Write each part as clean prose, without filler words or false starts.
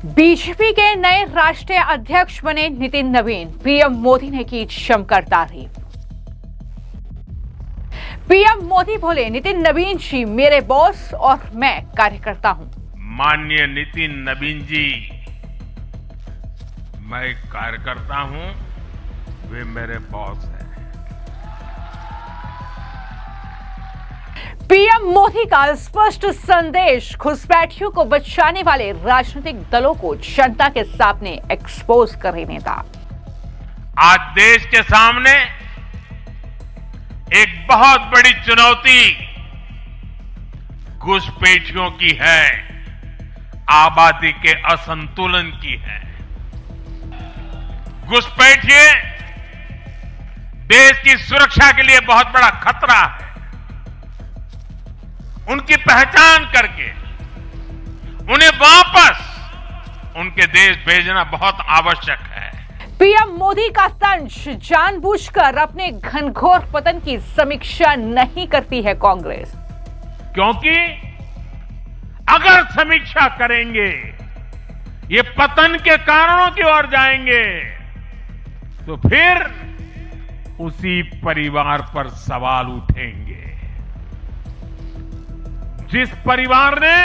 BJP के नए राष्ट्रीय अध्यक्ष बने नितिन नवीन, पीएम मोदी ने की जमकर तारीफ। पीएम मोदी बोले, नितिन नवीन जी मेरे बॉस और मैं कार्यकर्ता हूं। माननीय नितिन नवीन जी, मैं कार्यकर्ता हूं, वे मेरे बॉस हैं। पीएम मोदी का स्पष्ट संदेश, घुसपैठियों को बचाने वाले राजनीतिक दलों को जनता के सामने एक्सपोज करे नेता। आज देश के सामने एक बहुत बड़ी चुनौती घुसपैठियों की है, आबादी के असंतुलन की है। घुसपैठिए देश की सुरक्षा के लिए बहुत बड़ा खतरा है। उनकी पहचान करके उन्हें वापस उनके देश भेजना बहुत आवश्यक है। पीएम मोदी का तंज, जानबूझकर अपने घनघोर पतन की समीक्षा नहीं करती है कांग्रेस। क्योंकि अगर समीक्षा करेंगे, ये पतन के कारणों की ओर जाएंगे, तो फिर उसी परिवार पर सवाल उठेंगे। जिस परिवार ने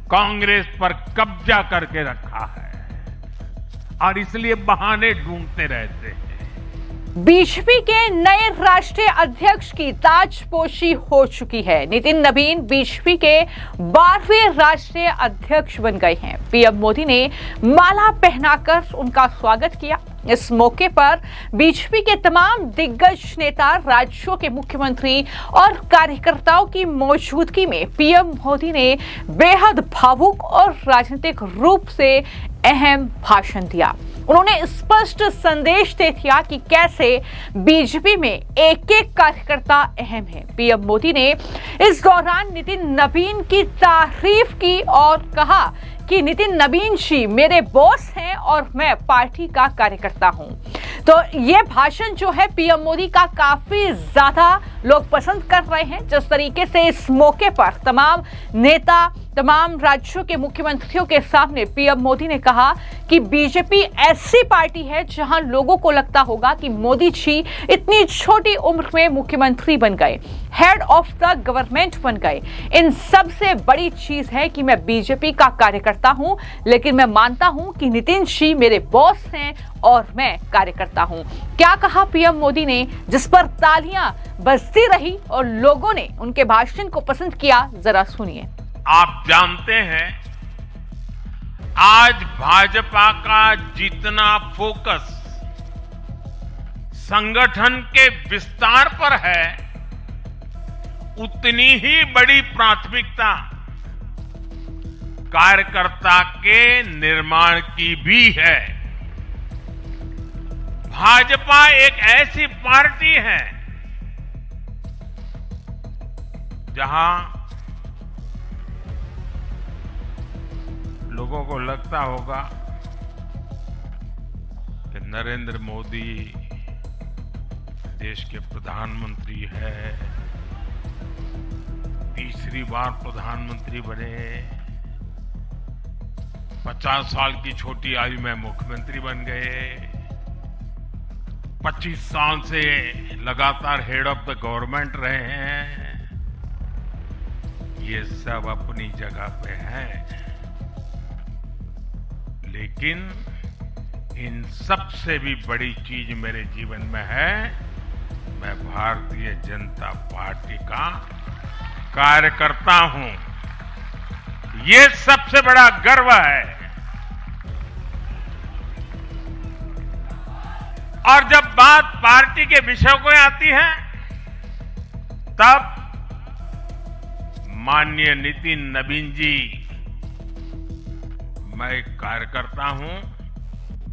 कांग्रेस पर कब्जा करके रखा है और इसलिए बहाने ढूंढते रहते हैं। बीजेपी के नए राष्ट्रीय अध्यक्ष की ताजपोशी हो चुकी है। नितिन नवीन बीजेपी के 12वें राष्ट्रीय अध्यक्ष बन गए हैं। पीएम मोदी ने माला पहनाकर उनका स्वागत किया। इस मौके पर बीजेपी के तमाम दिग्गज नेता, राज्यों के मुख्यमंत्री और कार्यकर्ताओं की मौजूदगी में पीएम मोदी ने बेहद भावुक और राजनीतिक रूप से अहम भाषण दिया। उन्होंने स्पष्ट संदेश दे दिया कि कैसे बीजेपी में एक एक कार्यकर्ता अहम है। पीएम मोदी ने इस दौरान नितिन नवीन की तारीफ की और कहा कि नितिन नवीन जी मेरे बॉस हैं और मैं पार्टी का कार्यकर्ता हूं। तो ये भाषण जो है पीएम मोदी का काफी ज्यादा लोग पसंद कर रहे हैं। जिस तरीके से इस मौके पर तमाम नेता, तमाम राज्यों के मुख्यमंत्रियों के सामने पीएम मोदी ने कहा कि बीजेपी ऐसी पार्टी है जहां लोगों को लगता होगा कि मोदी जी इतनी छोटी उम्र में मुख्यमंत्री बन गए, हेड ऑफ द गवर्नमेंट बन गए। इन सबसे बड़ी चीज है कि मैं बीजेपी का कार्यकर्ता हूं, लेकिन मैं मानता हूं कि नितिन जी मेरे बॉस हैं और मैं कार्यकर्ता हूं। क्या कहा पीएम मोदी ने, जिस पर तालियां बजती रही और लोगों ने उनके भाषण को पसंद किया, जरा सुनिए। आप जानते हैं, आज भाजपा का जितना फोकस संगठन के विस्तार पर है, उतनी ही बड़ी प्राथमिकता कार्यकर्ता के निर्माण की भी है। भाजपा एक ऐसी पार्टी है जहां लोगों को लगता होगा कि नरेंद्र मोदी देश के प्रधानमंत्री है, तीसरी बार प्रधानमंत्री बने, 50 साल की छोटी आयु में मुख्यमंत्री बन गए, 25 साल से लगातार हेड ऑफ द गवर्नमेंट रहे हैं। ये सब अपनी जगह पे हैं, लेकिन इन सबसे भी बड़ी चीज मेरे जीवन में है, मैं भारतीय जनता पार्टी का कार्यकर्ता हूं। ये सबसे बड़ा गर्व है। और जब बात पार्टी के विषयों को आती है, तब माननीय नितिन नवीन जी, मैं कार्यकर्ता हूं,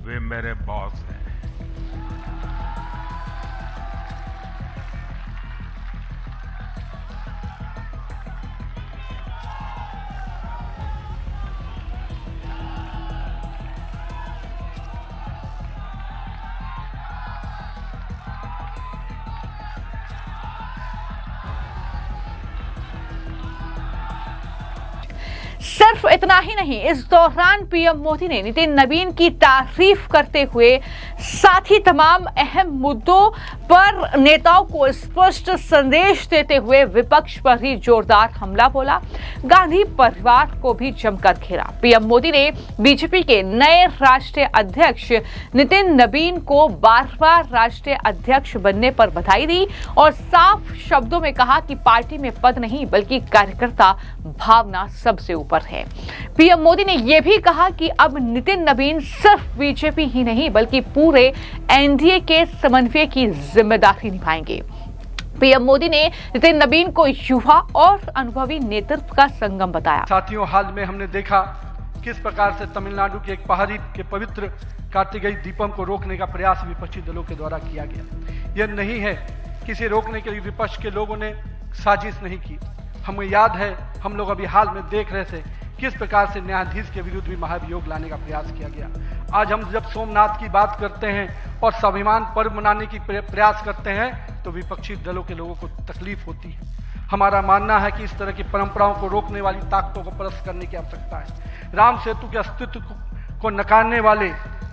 वे मेरे बॉस हैं। सिर्फ इतना ही नहीं, इस दौरान पीएम मोदी ने नितिन नवीन की तारीफ करते हुए साथ ही तमाम अहम मुद्दों पर नेताओं को स्पष्ट संदेश देते हुए विपक्ष पर ही जोरदार हमला बोला। गांधी परिवार को भी जमकर घेरा। पीएम मोदी ने बीजेपी के नए राष्ट्रीय अध्यक्ष नितिन नवीन को 12वां राष्ट्रीय अध्यक्ष बनने पर बधाई दी और साफ शब्दों में कहा कि पार्टी में पद नहीं बल्कि कार्यकर्ता भावना सबसे ऊपर है। पीएम मोदी ने यह भी कहा कि अब नितिन नवीन सिर्फ बीजेपी ही नहीं बल्कि पूरे एनडीए के समन्वय की जिम्मेदारी निभाएंगे। पीएम मोदी ने नितिन नवीन को युवा और अनुभवी नेतृत्व का संगम बताया। साथियों, हाल में हमने देखा किस प्रकार से तमिलनाडु के एक पहाड़ी के पवित्र कार्तिकेय दीपम को रोकने का प्रयास विपक्षी दलों के द्वारा किया गया। यह नहीं है किसी रोकने के लिए विपक्ष के लोगों ने साजिश नहीं की। हमें याद है, हम लोग अभी हाल में देख रहे थे किस प्रकार से न्यायाधीश के विरुद्ध भी महाभियोग लाने का प्रयास किया गया। आज हम जब सोमनाथ की बात करते हैं और स्वाभिमान पर्व मनाने की प्रयास करते हैं तो विपक्षी दलों के लोगों को तकलीफ होती है। हमारा मानना है कि इस तरह की परंपराओं को रोकने वाली ताकतों को परास्त करने की आवश्यकता है। राम सेतु के अस्तित्व को नकारने वाले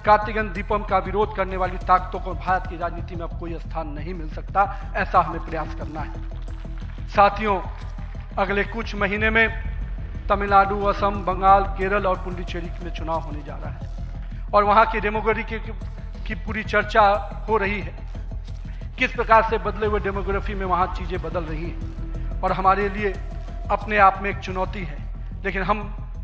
कार्तिकेय दीपम का विरोध करने वाली ताकतों को भारत की राजनीति में अब कोई स्थान नहीं मिल सकता। ऐसा हमें प्रयास करना है। साथियों, अगले कुछ महीने में तमिलनाडु, असम, बंगाल, केरल और पुडुचेरी में चुनाव होने जा रहा है और वहां की डेमोग्राफी की पूरी चर्चा हो रही है। किस प्रकार से बदले हुए डेमोग्राफी में वहां चीजें बदल रही हैं और हमारे लिए अपने आप में एक चुनौती है। लेकिन हम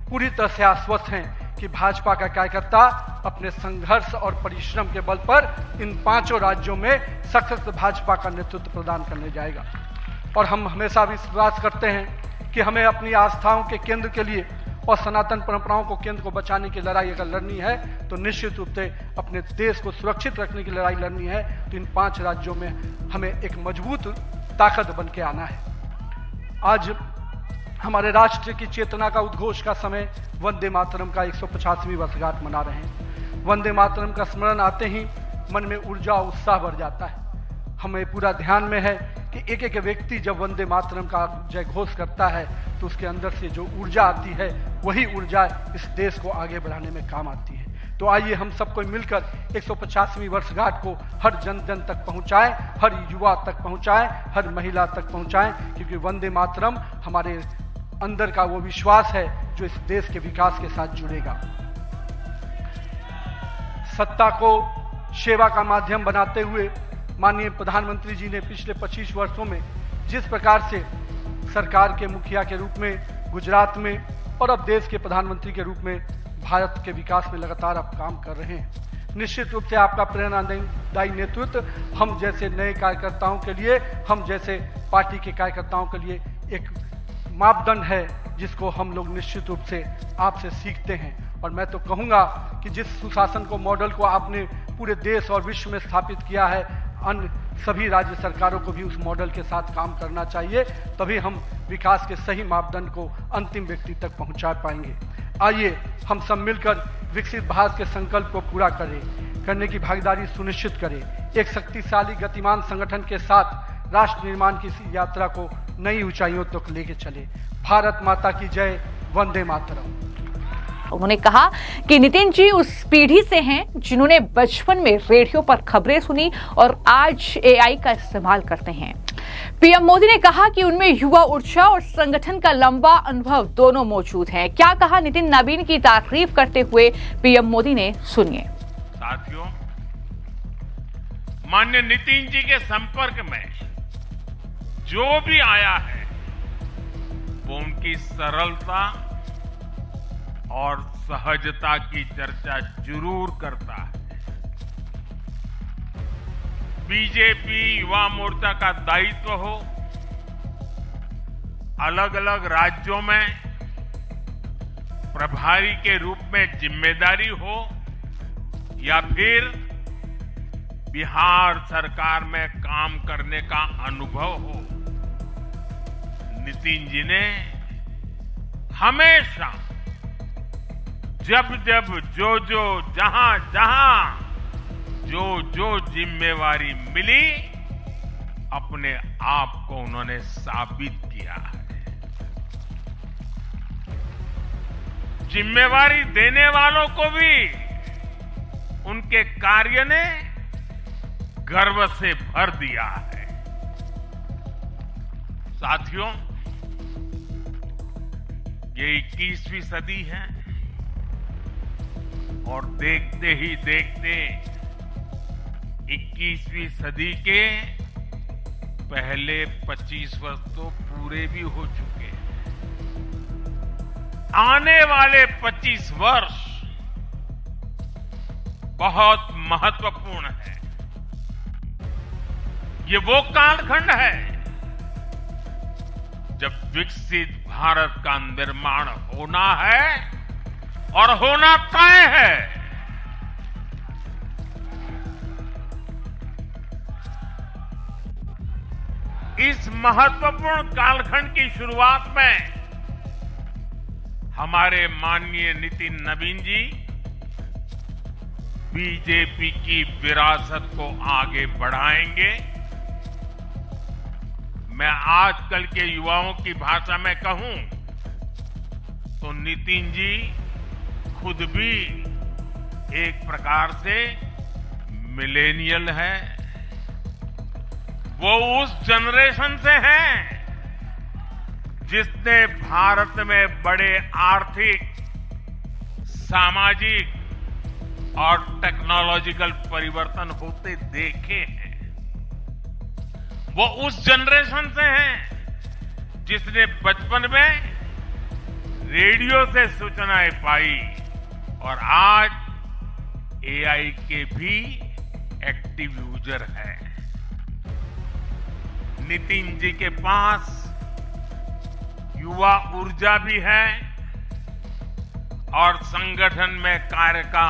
पूरी तरह से आश्वस्त हैं कि भाजपा का कार्यकर्ता अपने संघर्ष और परिश्रम के बल पर इन 5 राज्यों में सशक्त भाजपा का नेतृत्व प्रदान करने जाएगा। और हम हमेशा विश्वास करते हैं कि हमें अपनी आस्थाओं के केंद्र के लिए और सनातन परंपराओं को केंद्र को बचाने की लड़ाई अगर लड़नी है तो निश्चित रूप से अपने देश को सुरक्षित रखने की लड़ाई लड़नी है तो इन 5 राज्यों में हमें एक मजबूत ताकत बन के आना है। आज हमारे राष्ट्र की चेतना का उद्घोष का समय वंदे मातरम का 150वीं वर्षगांठ मना रहे हैं। वंदे मातरम का स्मरण आते ही मन में ऊर्जा और उत्साह बढ़ जाता है। हमें पूरा ध्यान में है कि एक एक व्यक्ति जब वंदे मातरम का जय घोष करता है तो उसके अंदर से जो ऊर्जा आती है वही ऊर्जा इस देश को आगे बढ़ाने में काम आती है। तो आइए हम सबको मिलकर 150वीं वर्षगांठ को हर जन जन तक पहुंचाएं, हर युवा तक पहुंचाएं, हर महिला तक पहुंचाएं, क्योंकि वंदे मातरम हमारे अंदर का वो विश्वास है जो इस देश के विकास के साथ जुड़ेगा। सत्ता को सेवा का माध्यम बनाते हुए माननीय प्रधानमंत्री जी ने पिछले 25 वर्षों में जिस प्रकार से सरकार के मुखिया के रूप में गुजरात में और अब देश के प्रधानमंत्री के रूप में भारत के विकास में लगातार आप काम कर रहे हैं। निश्चित रूप से आपका प्रेरणादायी नेतृत्व हम जैसे नए कार्यकर्ताओं के लिए, हम जैसे पार्टी के कार्यकर्ताओं के लिए एक मापदंड है जिसको हम लोग निश्चित रूप से आपसे सीखते हैं। और मैं तो कहूँगा कि जिस सुशासन को मॉडल को आपने पूरे देश और विश्व में स्थापित किया है, अन्य सभी राज्य सरकारों को भी उस मॉडल के साथ काम करना चाहिए, तभी हम विकास के सही मापदंड को अंतिम व्यक्ति तक पहुंचा पाएंगे। आइए हम सब मिलकर विकसित भारत के संकल्प को पूरा करने की भागीदारी सुनिश्चित करें। एक शक्तिशाली गतिमान संगठन के साथ राष्ट्र निर्माण की इस यात्रा को नई ऊंचाइयों तक लेके चले। भारत माता की जय, वंदे मातरम। उन्होंने कहा कि नितिन जी उस पीढ़ी से हैं जिन्होंने बचपन में रेडियो पर खबरें सुनी और आज एआई का इस्तेमाल करते हैं। पीएम मोदी ने कहा कि उनमें युवा ऊर्जा और संगठन का लंबा अनुभव दोनों मौजूद हैं। क्या कहा नितिन नवीन की तारीफ करते हुए पीएम मोदी ने, सुनिए। साथियों, माननीय नितिन जी के संपर्क में जो भी आया है वो उनकी सरलता और सहजता की चर्चा जरूर करता है। बीजेपी युवा मोर्चा का दायित्व हो, अलग अलग राज्यों में प्रभारी के रूप में जिम्मेदारी हो या फिर बिहार सरकार में काम करने का अनुभव हो, नितिन जी ने हमेशा जब जब जो जहां जो जिम्मेवारी मिली अपने आप को उन्होंने साबित किया है। जिम्मेवारी देने वालों को भी उनके कार्य ने गर्व से भर दिया है। साथियों, ये 21वीं सदी है और देखते ही देखते 21वीं सदी के पहले 25 वर्ष तो पूरे भी हो चुके हैं। आने वाले 25 वर्ष बहुत महत्वपूर्ण है। ये वो कालखंड है जब विकसित भारत का निर्माण होना है और होना तय है। इस महत्वपूर्ण कालखंड की शुरुआत में हमारे माननीय नितिन नवीन जी बीजेपी की विरासत को आगे बढ़ाएंगे। मैं आजकल के युवाओं की भाषा में कहूं तो नितिन जी खुद भी एक प्रकार से मिलेनियल है। वो उस जनरेशन से हैं जिसने भारत में बड़े आर्थिक, सामाजिक और टेक्नोलॉजिकल परिवर्तन होते देखे हैं। वो उस जनरेशन से हैं जिसने बचपन में रेडियो से सूचनाएं पाई और आज एआई के भी एक्टिव यूजर है। नितिन जी के पास युवा ऊर्जा भी है और संगठन में कार्य का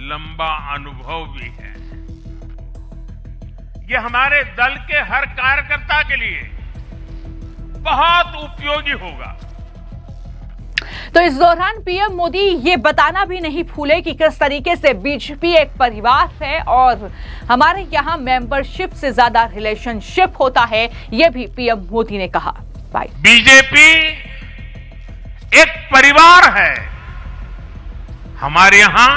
लंबा अनुभव भी है। ये हमारे दल के हर कार्यकर्ता के लिए बहुत उपयोगी होगा। तो इस दौरान पीएम मोदी ये बताना भी नहीं भूले कि किस तरीके से बीजेपी एक परिवार है और हमारे यहाँ मेंबरशिप से ज्यादा रिलेशनशिप होता है। ये भी पीएम मोदी ने कहा। बीजेपी एक परिवार है। हमारे यहाँ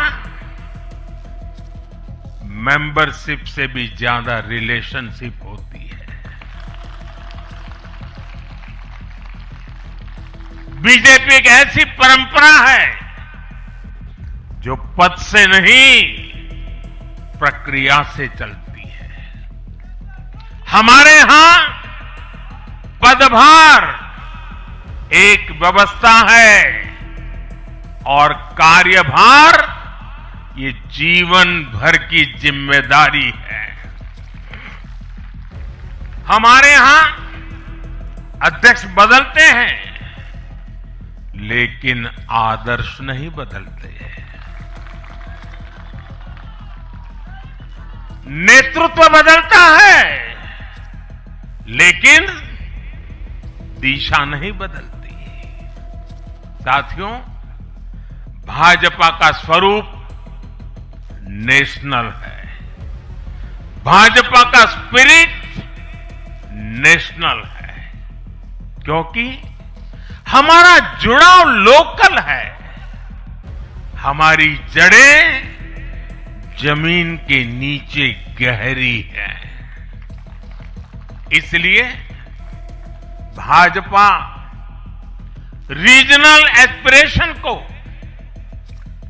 मेंबरशिप से भी ज्यादा रिलेशनशिप होती है। बीजेपी एक ऐसी परंपरा है जो पद से नहीं प्रक्रिया से चलती है। हमारे यहां पदभार एक व्यवस्था है और कार्यभार ये जीवन भर की जिम्मेदारी है। हमारे यहां अध्यक्ष बदलते हैं लेकिन आदर्श नहीं बदलते हैं। नेतृत्व बदलता है लेकिन दिशा नहीं बदलती। साथियों, भाजपा का स्वरूप नेशनल है। भाजपा का स्पिरिट नेशनल है क्योंकि हमारा जुड़ाव लोकल है। हमारी जड़ें जमीन के नीचे गहरी है। इसलिए भाजपा रीजनल एस्पिरेशन को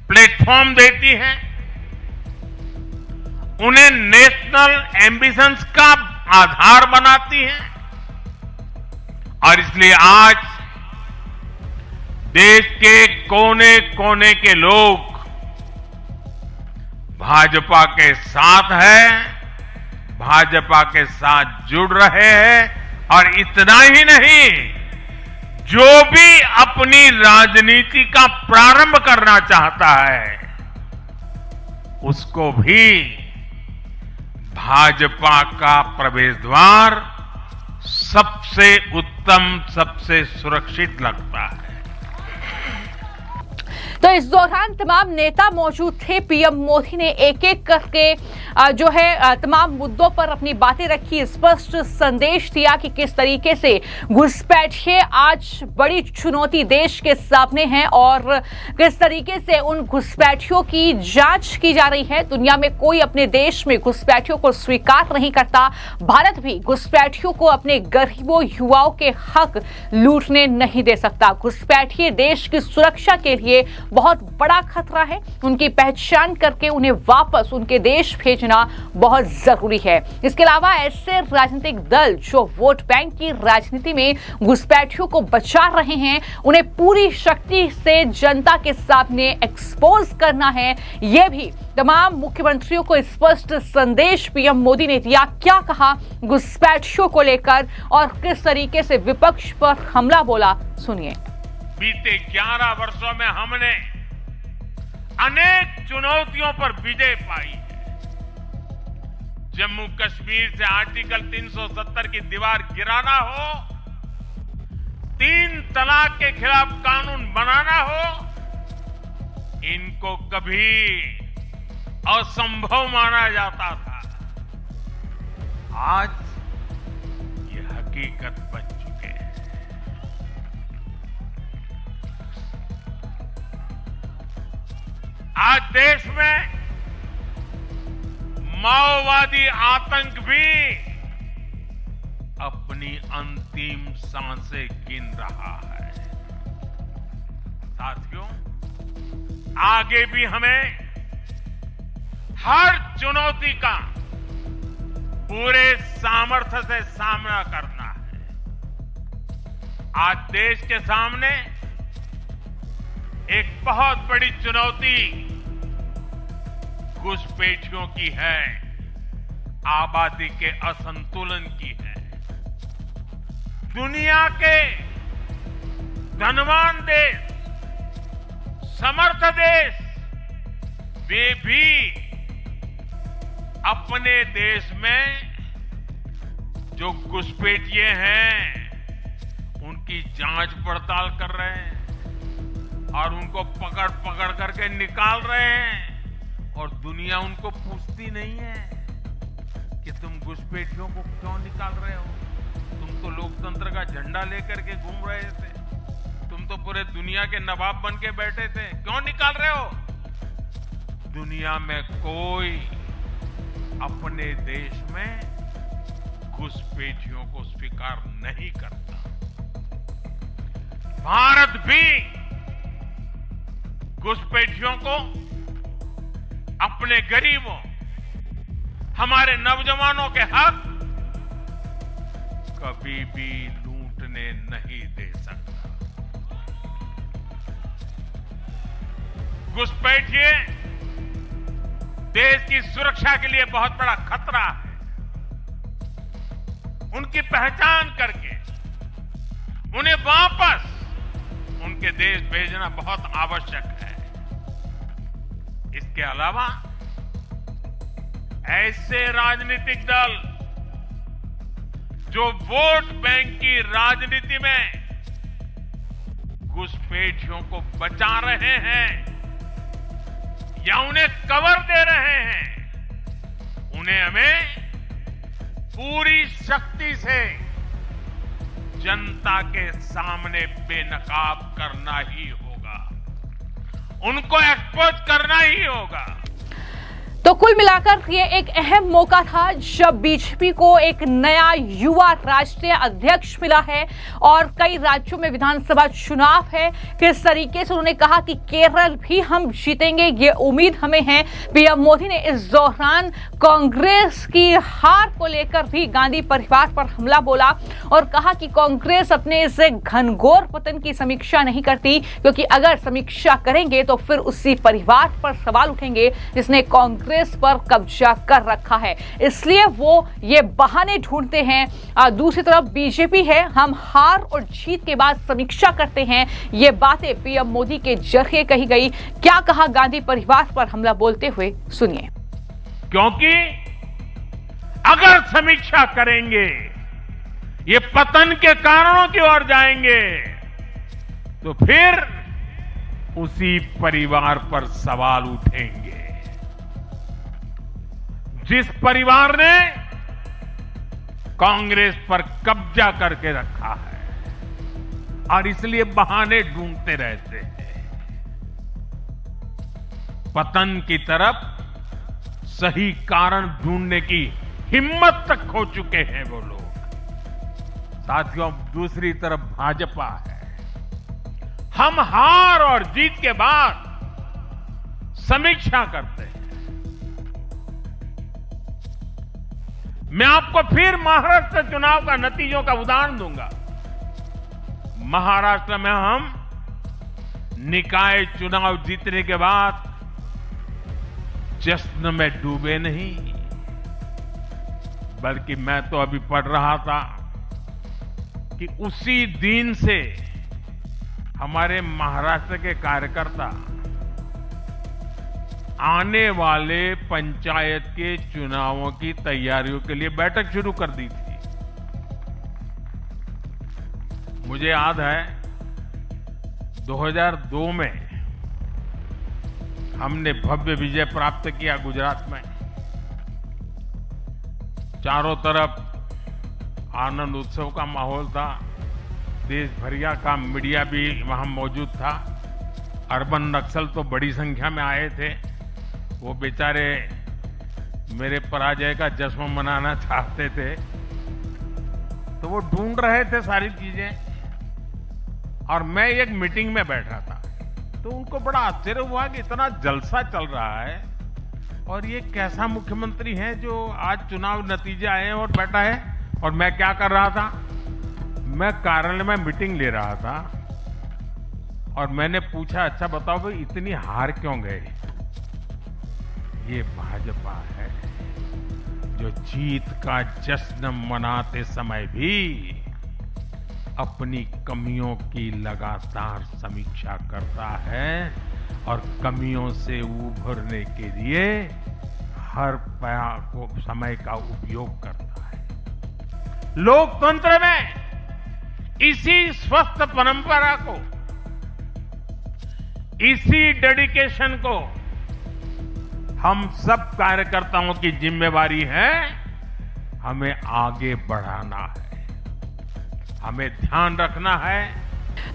प्लेटफॉर्म देती है, उन्हें नेशनल एम्बिशंस का आधार बनाती है और इसलिए आज देश के कोने कोने के लोग भाजपा के साथ हैं, भाजपा के साथ जुड़ रहे हैं और इतना ही नहीं, जो भी अपनी राजनीति का प्रारंभ करना चाहता है उसको भी भाजपा का प्रवेश द्वार सबसे उत्तम, सबसे सुरक्षित लगता है। तो इस दौरान तमाम नेता मौजूद थे। पीएम मोदी ने एक एक करके जो है तमाम मुद्दों पर अपनी बातें रखी, स्पष्ट संदेश दिया कि किस तरीके से घुसपैठिए आज बड़ी चुनौती देश के सामने है और किस तरीके से उन घुसपैठियों की जांच की जा रही है। दुनिया में कोई अपने देश में घुसपैठियों को स्वीकार नहीं करता। भारत भी घुसपैठियों को अपने गरीबों युवाओं के हक लूटने नहीं दे सकता। घुसपैठिए देश की सुरक्षा के लिए बहुत बड़ा खतरा है। उनकी पहचान करके उन्हें वापस उनके देश भेजना बहुत जरूरी है। इसके अलावा ऐसे राजनीतिक दल जो वोट बैंक की राजनीति में घुसपैठियों को बचा रहे हैं, उन्हें पूरी शक्ति से जनता के सामने एक्सपोज करना है। यह भी तमाम मुख्यमंत्रियों को स्पष्ट संदेश पीएम मोदी ने दिया। क्या कहा घुसपैठियों को लेकर और किस तरीके से विपक्ष पर हमला बोला, सुनिए। बीते 11 वर्षों में हमने अनेक चुनौतियों पर विजय पाई है। जम्मू कश्मीर से आर्टिकल 370 की दीवार गिराना हो, 3 तलाक के खिलाफ कानून बनाना हो, इनको कभी असंभव माना जाता था। आज ये हकीकत बन चुके हैं। आज देश में माओवादी आतंक भी अपनी अंतिम सांसें गिन रहा है। साथियों, आगे भी हमें हर चुनौती का पूरे सामर्थ्य से सामना करना है। आज देश के सामने एक बहुत बड़ी चुनौती घुसपैठियों की है, आबादी के असंतुलन की है। दुनिया के धनवान देश, समर्थ देश, वे भी अपने देश में जो घुसपैठिए हैं उनकी जांच पड़ताल कर रहे हैं और उनको पकड़ पकड़ करके निकाल रहे हैं। और दुनिया उनको पूछती नहीं है कि तुम घुसपैठियों को क्यों निकाल रहे हो। तुम तो लोकतंत्र का झंडा लेकर के घूम रहे थे, तुम तो पूरे दुनिया के नवाब बन के बैठे थे, क्यों निकाल रहे हो। दुनिया में कोई अपने देश में घुसपैठियों को स्वीकार नहीं करता। भारत भी घुसपैठियों को अपने गरीबों, हमारे नौजवानों के हक कभी भी लूटने नहीं दे सकता। घुसपैठिए देश की सुरक्षा के लिए बहुत बड़ा खतरा है। उनकी पहचान करके उन्हें वापस उनके देश भेजना बहुत आवश्यक है। इसके अलावा ऐसे राजनीतिक दल जो वोट बैंक की राजनीति में घुसपैठियों को बचा रहे हैं या उन्हें कवर दे रहे हैं, उन्हें हमें पूरी शक्ति से जनता के सामने बेनकाब करना ही होगा, उनको एक्सपोज करना ही होगा। तो कुल मिलाकर ये एक अहम मौका था जब बीजेपी को एक नया युवा राष्ट्रीय अध्यक्ष मिला है और कई राज्यों में विधानसभा चुनाव है। किस तरीके से उन्होंने कहा कि केरल भी हम जीतेंगे, ये उम्मीद हमें है। पीएम मोदी ने इस दौरान कांग्रेस की हार को लेकर भी गांधी परिवार पर हमला बोला और कहा कि कांग्रेस अपने इस घनघोर पतन की समीक्षा नहीं करती, क्योंकि अगर समीक्षा करेंगे तो फिर उसी परिवार पर सवाल उठेंगे जिसने कांग्रेस पर कब्जा कर रखा है, इसलिए वो ये बहाने ढूंढते हैं। दूसरी तरफ बीजेपी है, हम हार और जीत के बाद समीक्षा करते हैं। ये बातें पीएम मोदी के जरिए कही गई। क्या कहा गांधी परिवार पर हमला बोलते हुए, सुनिए। क्योंकि अगर समीक्षा करेंगे, ये पतन के कारणों की ओर जाएंगे, तो फिर उसी परिवार पर सवाल उठेंगे। जिस परिवार ने कांग्रेस पर कब्जा करके रखा है और इसलिए बहाने ढूंढते रहते हैं। पतन की तरफ सही कारण ढूंढने की हिम्मत तक खो चुके हैं वो लोग। साथियों, दूसरी तरफ भाजपा है। हम हार और जीत के बाद समीक्षा करते हैं। मैं आपको फिर महाराष्ट्र चुनाव का नतीजों का उदाहरण दूंगा। महाराष्ट्र में हम निकाय चुनाव जीतने के बाद जश्न में डूबे नहीं, बल्कि मैं तो अभी पढ़ रहा था कि उसी दिन से हमारे महाराष्ट्र के कार्यकर्ता आने वाले पंचायत के चुनावों की तैयारियों के लिए बैठक शुरू कर दी थी। मुझे याद है 2002 में हमने भव्य विजय प्राप्त किया गुजरात में। चारों तरफ आनंद उत्सव का माहौल था। देश भरिया का मीडिया भी वहां मौजूद था। अर्बन नक्सल तो बड़ी संख्या में आए थे। वो बेचारे मेरे पराजय का जश्न मनाना चाहते थे, तो वो ढूंढ रहे थे सारी चीजें। और मैं एक मीटिंग में बैठा था, तो उनको बड़ा आश्चर्य हुआ कि इतना जलसा चल रहा है और ये कैसा मुख्यमंत्री है जो आज चुनाव नतीजे आए हैं और बैठा है। और मैं क्या कर रहा था, मैं कार्यालय में मीटिंग ले रहा था और मैंने पूछा, अच्छा बताओ भाई इतनी हार क्यों गए? ये भाजपा है जो जीत का जश्न मनाते समय भी अपनी कमियों की लगातार समीक्षा करता है और कमियों से उभरने के लिए हर समय का उपयोग करता है। लोकतंत्र में इसी स्वस्थ परंपरा को, इसी डेडिकेशन को हम सब कार्यकर्ताओं की जिम्मेवारी है। हमें आगे बढ़ाना है, हमें ध्यान रखना है।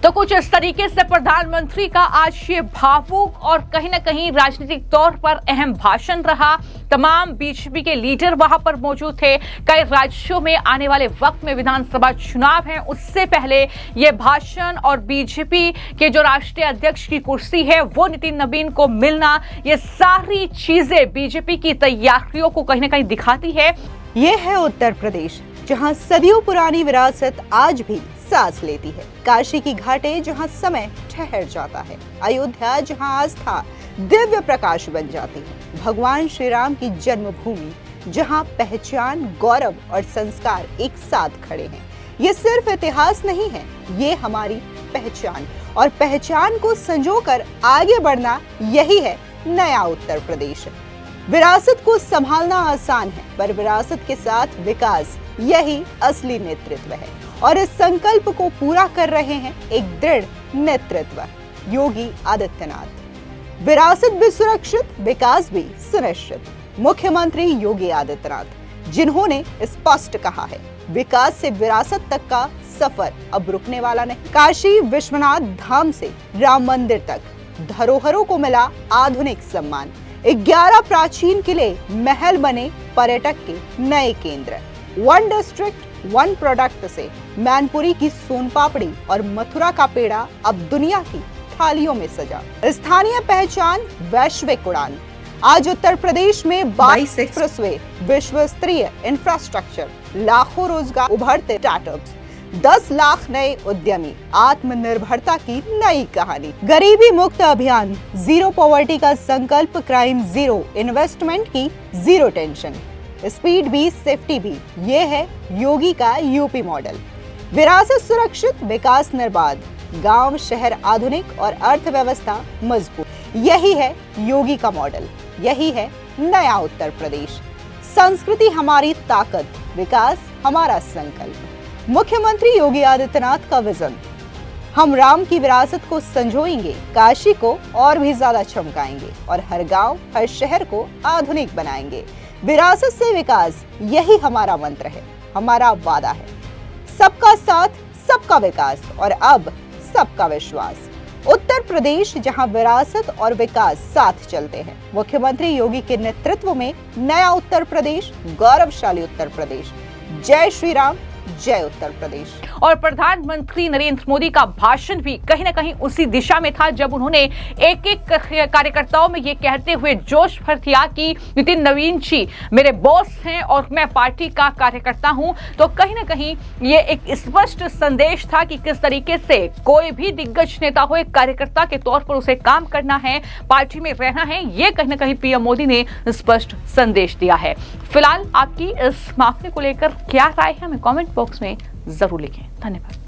तो कुछ इस तरीके से प्रधानमंत्री का आज ये भावुक और कहीं ना कहीं राजनीतिक तौर पर अहम भाषण रहा। तमाम बीजेपी के लीडर वहां पर मौजूद थे। कई राज्यों में आने वाले वक्त में विधानसभा चुनाव हैं, उससे पहले ये भाषण और बीजेपी के जो राष्ट्रीय अध्यक्ष की कुर्सी है वो नितिन नबीन को मिलना, ये सारी चीजें बीजेपी की तैयारियों को कहीं ना कहीं दिखाती है। ये है उत्तर प्रदेश, जहां सदियों पुरानी विरासत आज भी सांस लेती है। काशी की घाटें जहां समय ठहर जाता है, अयोध्या जहां आस्था दिव्य प्रकाश बन जाती है, भगवान श्री राम की जन्मभूमि जहां पहचान, गौरव और संस्कार एक साथ खड़े हैं। ये सिर्फ इतिहास नहीं है, ये हमारी पहचान, और पहचान को संजोकर आगे बढ़ना यही है नया उत्तर प्रदेश। विरासत को संभालना आसान है, पर विरासत के साथ विकास, यही असली नेतृत्व है। और इस संकल्प को पूरा कर रहे हैं एक दृढ़ नेतृत्व, योगी आदित्यनाथ। विरासत भी सुरक्षित, विकास भी सुनिश्चित। मुख्यमंत्री योगी आदित्यनाथ, जिन्होंने स्पष्ट कहा है, विकास से विरासत तक का सफर अब रुकने वाला नहीं। काशी विश्वनाथ धाम से राम मंदिर तक धरोहरों को मिला आधुनिक सम्मान। 11 प्राचीन किले महल बने पर्यटक के नए केंद्र। वन डिस्ट्रिक्ट वन प्रोडक्ट से मैनपुरी की सोन पापड़ी और मथुरा का पेड़ा अब दुनिया की थालियों में सजा। स्थानीय पहचान, वैश्विक उड़ान। आज उत्तर प्रदेश में 22 एक्सप्रेसवे, विश्व स्तरीय इंफ्रास्ट्रक्चर, लाखों रोजगार, उभरते स्टार्टअप्स, 10 लाख नए उद्यमी, आत्मनिर्भरता की नई कहानी। गरीबी मुक्त अभियान, जीरो पॉवर्टी का संकल्प, क्राइम जीरो, इन्वेस्टमेंट की जीरो टेंशन, स्पीड भी सेफ्टी भी, ये है योगी का यूपी मॉडल। विरासत सुरक्षित, विकास निर्बाध, गांव शहर आधुनिक और अर्थव्यवस्था मजबूत, यही है योगी का मॉडल, यही है नया उत्तर प्रदेश। संस्कृति हमारी ताकत, विकास हमारा संकल्प। मुख्यमंत्री योगी आदित्यनाथ का विजन, हम राम की विरासत को संजोएंगे, काशी को और भी ज्यादा चमकाएंगे और हर गांव, हर शहर को आधुनिक बनाएंगे। विरासत से विकास, यही हमारा मंत्र है, हमारा वादा है। सबका साथ, सबका विकास और अब सबका विश्वास। उत्तर प्रदेश, जहां विरासत और विकास साथ चलते हैं। मुख्यमंत्री योगी के नेतृत्व में नया उत्तर प्रदेश, गौरवशाली उत्तर प्रदेश। जय श्री राम, जय उत्तर प्रदेश। और प्रधानमंत्री नरेंद्र मोदी का भाषण भी कहीं ना कहीं उसी दिशा में था, जब उन्होंने एक एक कार्यकर्ताओं में ये कहते हुए जोश भर दिया कि नितिन नवीन जी मेरे बॉस हैं और मैं पार्टी का कार्यकर्ता हूं। तो कहीं ना कहीं ये एक स्पष्ट संदेश था कि किस तरीके से कोई भी दिग्गज नेता हो, एक कार्यकर्ता के तौर पर उसे काम करना है, पार्टी में रहना है। ये कहीं ना कहीं पीएम मोदी ने स्पष्ट संदेश दिया है। फिलहाल आपकी इस मामले को लेकर क्या राय है, हमें कमेंट बॉक्स में जरूर लिखें। धन्यवाद।